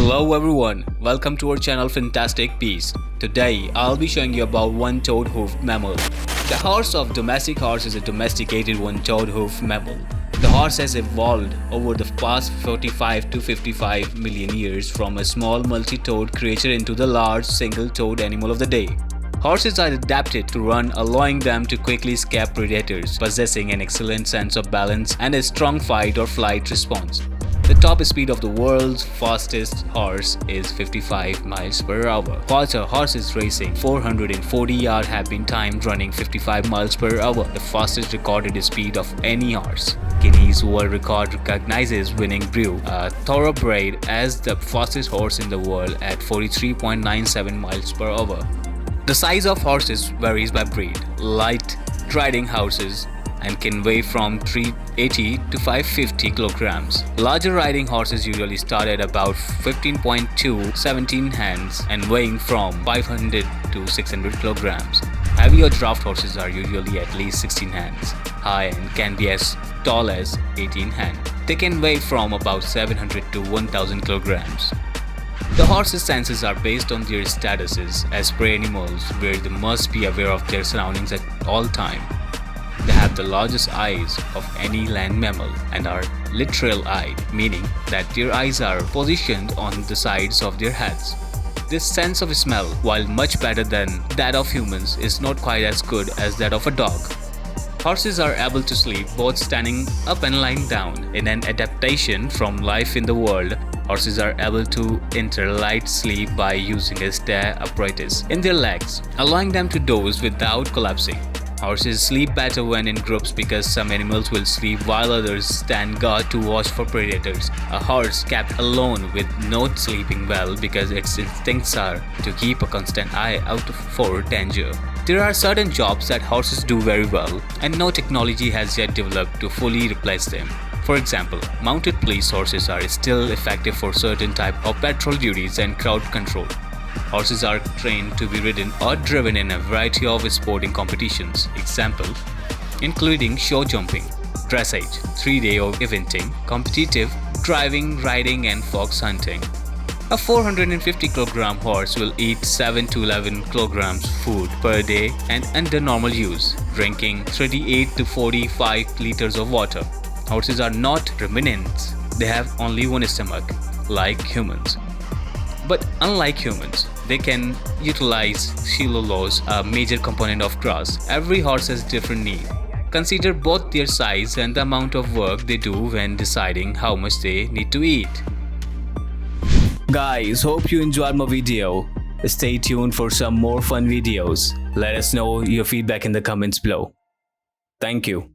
Hello everyone, welcome to our channel Fantastic Beasts. Today I'll be showing you about one-toed hoofed mammal. The horse of domestic horse is a domesticated one-toed hoofed mammal. The horse has evolved over the past 45 to 55 million years from a small multi-toed creature into the large single-toed animal of the day. Horses are adapted to run, allowing them to quickly escape predators, possessing an excellent sense of balance and a strong fight or flight response. The top speed of the world's fastest horse is 55 miles per hour. Quarter horses racing 440 yards have been timed running 55 miles per hour, the fastest recorded speed of any horse. Guinness World Record recognizes winning Brew, a thoroughbred, as the fastest horse in the world at 43.97 miles per hour. The size of horses varies by breed. Light riding horses and can weigh from 380 to 550 kilograms. Larger riding horses usually start at about 15.2 17 hands and weighing from 500 to 600 kilograms. Heavier draft horses are usually at least 16 hands high and can be as tall as 18 hands. They can weigh from about 700 to 1000 kilograms. The horse's senses are based on their statuses as prey animals, where they must be aware of their surroundings at all times. They have the largest eyes of any land mammal and are lateral-eyed, meaning that their eyes are positioned on the sides of their heads. This sense of smell, while much better than that of humans, is not quite as good as that of a dog. Horses are able to sleep both standing up and lying down. In an adaptation from life in the wild, horses are able to enter light sleep by using a stair apparatus in their legs, allowing them to doze without collapsing. Horses sleep better when in groups because some animals will sleep while others stand guard to watch for predators. A horse kept alone will not sleeping well because its instincts are to keep a constant eye out for danger. There are certain jobs that horses do very well, and no technology has yet developed to fully replace them. For example, mounted police horses are still effective for certain types of patrol duties and crowd control. Horses are trained to be ridden or driven in a variety of sporting competitions, examples including show jumping, dressage, 3-day eventing, competitive driving, riding and fox hunting. A 450-kilogram horse will eat 7 to 11 kilograms food per day and under normal use, drinking 38 to 45 liters of water. Horses are not ruminants, they have only one stomach, like humans. But unlike humans, they can utilize cellulose, a major component of grass. Every horse has different needs. Consider both their size and the amount of work they do when deciding how much they need to eat. Guys, hope you enjoyed my video. Stay tuned for some more fun videos. Let us know your feedback in the comments below. Thank you.